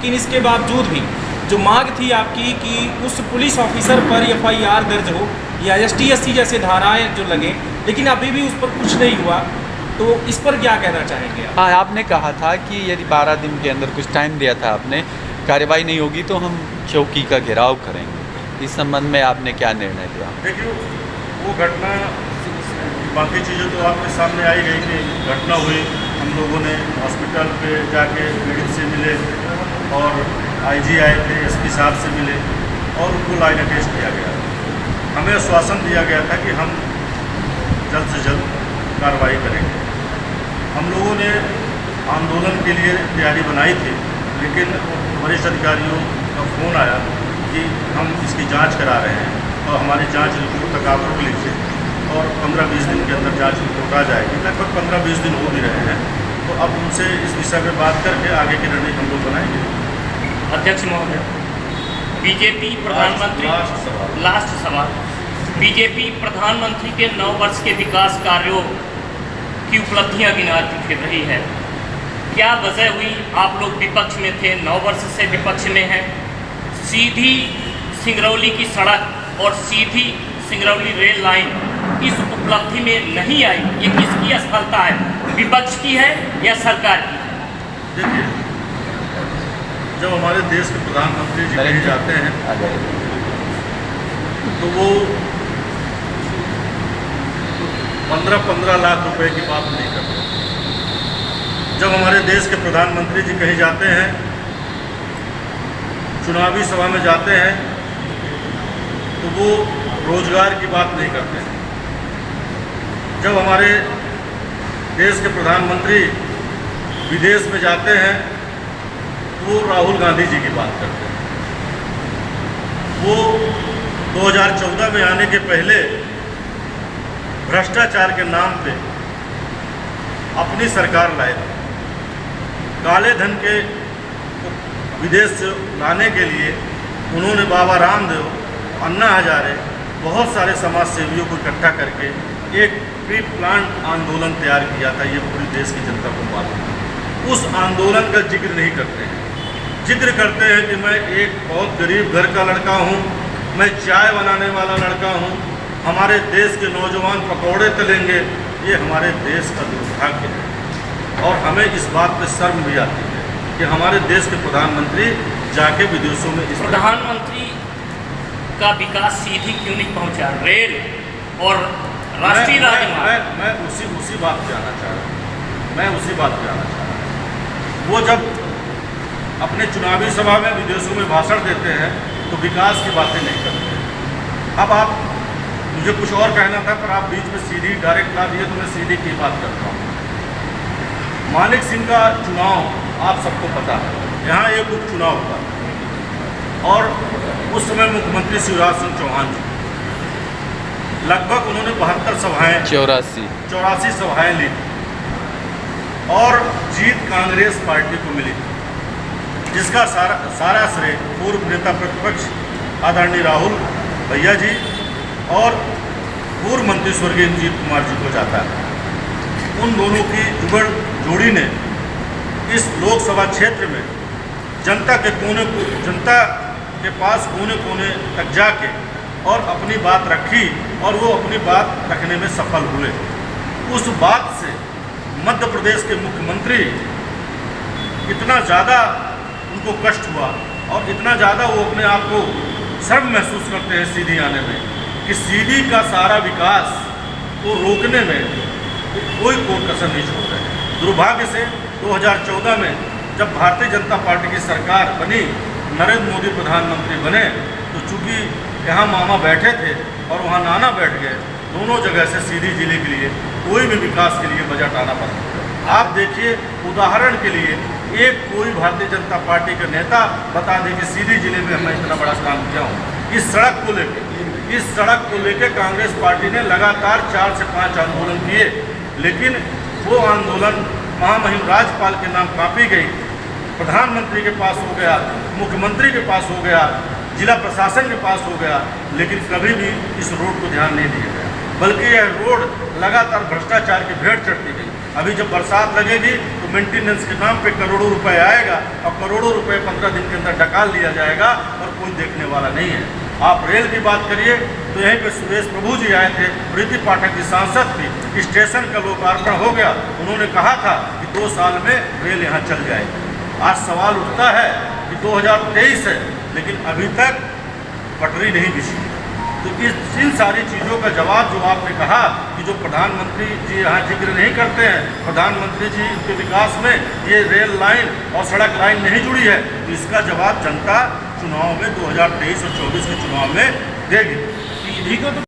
लेकिन इसके बावजूद भी जो मांग थी आपकी कि उस पुलिस ऑफिसर पर FIR दर्ज हो या ST/SC जैसे धाराएं जो लगे, लेकिन अभी भी उस पर कुछ नहीं हुआ, तो इस पर क्या कहना चाहेंगे आप? हाँ, आपने कहा था कि यदि 12 दिन के अंदर कुछ टाइम दिया था आपने, कार्रवाई नहीं होगी तो हम चौकी का घेराव करेंगे। इस संबंध में आपने क्या निर्णय लिया? देखिए, वो घटना, बाकी चीज़ें तो आपके सामने आई गई कि घटना हुई, हम लोगों ने हॉस्पिटल पे जाके पीड़ित से मिले और IG आए थे, SP साहब से मिले और उनको लाइन अटेस्ट किया गया। हमें आश्वासन दिया गया था कि हम जल्द से जल्द कार्रवाई करेंगे। हम लोगों ने आंदोलन के लिए तैयारी बनाई थी, लेकिन वरिष्ठ अधिकारियों का फ़ोन आया कि हम इसकी जांच करा रहे हैं और हमारी जांच रिपोर्ट तक आप रोक लीजिए और 15-20 दिन के अंदर जांच रिपोर्ट आ जाएगी। लगभग 15-20 दिन हो भी रहे हैं, तो अब उनसे इस विषय में बात करके आगे की रणनीति हम लोग बनाएंगे। अध्यक्ष महोदय, बीजेपी प्रधानमंत्री, लास्ट सवाल, बीजेपी प्रधानमंत्री के 9 वर्ष के विकास कार्यों की उपलब्धियां गिनाती फिर रही है। क्या वजह हुई? आप लोग विपक्ष में थे, 9 वर्ष से विपक्ष में हैं। सीधी सिंगरौली की सड़क और सीधी सिंगरौली रेल लाइन इस उपलब्धि में नहीं आई, ये किसकी असफलता है? विपक्ष की है या सरकार की? देखिए, जब हमारे देश के प्रधानमंत्री जी कहीं जाते हैं तो वो 15-15 लाख रुपए की बात नहीं करते। जब हमारे देश के प्रधानमंत्री जी कहीं जाते हैं, चुनावी सभा में जाते हैं, तो वो रोजगार की बात नहीं करते हैं। जब हमारे देश के प्रधानमंत्री विदेश में जाते हैं तो वो राहुल गांधी जी की बात करते हैं। वो 2014 में आने के पहले भ्रष्टाचार के नाम पे अपनी सरकार लाए थे। काले धन के विदेश से लाने के लिए उन्होंने बाबा रामदेव, अन्ना हजारे, बहुत सारे समाज सेवियों को इकट्ठा करके एक प्री प्लान आंदोलन तैयार किया था। ये पूरी देश की जनता को मालूम है। उस आंदोलन का जिक्र नहीं करते हैं। जिक्र करते हैं कि मैं एक बहुत गरीब घर का लड़का हूँ, मैं चाय बनाने वाला लड़का हूँ, हमारे देश के नौजवान पकौड़े तलेंगे। ये हमारे देश का दुर्भाग्य है और हमें इस बात पे शर्म भी आती है कि हमारे देश के प्रधानमंत्री जाके विदेशों में इस प्रधानमंत्री का विकास सीधी क्यों नहीं पहुंचा? रेल और राष्ट्रीय राजमार्ग। मैं उसी बात पे आना चाह रहा हूँ। वो जब अपने चुनावी सभा में विदेशों में भाषण देते हैं तो विकास की बातें नहीं करते हैं। अब आप, मुझे कुछ और कहना था पर आप बीच में सीधी डायरेक्ट ला दिए, तो मैं सीधी की बात करता हूँ। मानिक सिंह का चुनाव आप सबको पता है, यहाँ एक उपचुनाव हुआ और उस समय मुख्यमंत्री शिवराज सिंह चौहान जी, लगभग उन्होंने 72 सभाएँ 84 सभाएँ ली और जीत कांग्रेस पार्टी को मिली, जिसका सारा श्रेय पूर्व नेता प्रतिपक्ष आदरणीय राहुल भैया जी और पूर्व मंत्री स्वर्गीय इंद्रजीत कुमार जी को जाता है। उन दोनों की जुगड़ जोड़ी ने इस लोकसभा क्षेत्र में जनता के पास कोने कोने तक जाके और अपनी बात रखी और वो अपनी बात रखने में सफल हुए। उस बात से मध्य प्रदेश के मुख्यमंत्री इतना ज़्यादा उनको कष्ट हुआ और इतना ज़्यादा वो अपने आप को शर्म महसूस करते हैं सीधी आने में कि सीधी का सारा विकास को रोकने में कोई कसर नहीं छोड़ रहे हैं। दुर्भाग्य से 2014 में जब भारतीय जनता पार्टी की सरकार बनी, नरेंद्र मोदी प्रधानमंत्री बने, तो चूँकि यहाँ मामा बैठे थे और वहाँ नाना बैठ गए, दोनों जगह से सीधी जिले के लिए कोई भी विकास के लिए बजट आना पड़ा। आप देखिए, उदाहरण के लिए एक कोई भारतीय जनता पार्टी का नेता बता दे कि सीधी जिले में मैं इतना बड़ा काम किया हूँ। इस सड़क को लेकर कांग्रेस पार्टी ने लगातार 4 से 5 आंदोलन किए, लेकिन वो आंदोलन महामहिम राज्यपाल के नाम कापी गई, प्रधानमंत्री के पास हो गया, मुख्यमंत्री के पास हो गया, जिला प्रशासन के पास हो गया, लेकिन कभी भी इस रोड को ध्यान नहीं दिया गया, बल्कि यह रोड लगातार भ्रष्टाचार की भेंट चढ़ती गई। अभी जब बरसात लगेगी तो मेंटेनेंस के नाम पे करोड़ों रुपए आएगा और करोड़ों रुपए 15 दिन के अंदर डकाल लिया जाएगा और कोई देखने वाला नहीं है। आप रेल की बात करिए तो यहीं पे सुरेश प्रभु जी आए थे, प्रीति पाठक जी सांसद थी, स्टेशन का लोकार्पण हो गया, उन्होंने कहा था कि 2 साल में रेल यहाँ चल जाएगी। आज सवाल उठता है कि 2023 है लेकिन अभी तक पटरी नहीं बिछी। तो इन सारी चीज़ों का जवाब जो आपने कहा कि जो प्रधानमंत्री जी यहाँ जिक्र नहीं करते हैं, प्रधानमंत्री जी के विकास में ये रेल लाइन और सड़क लाइन नहीं जुड़ी है, तो इसका जवाब जनता चुनाव में 2023 और 24 के चुनाव में देगी। ईडी को तो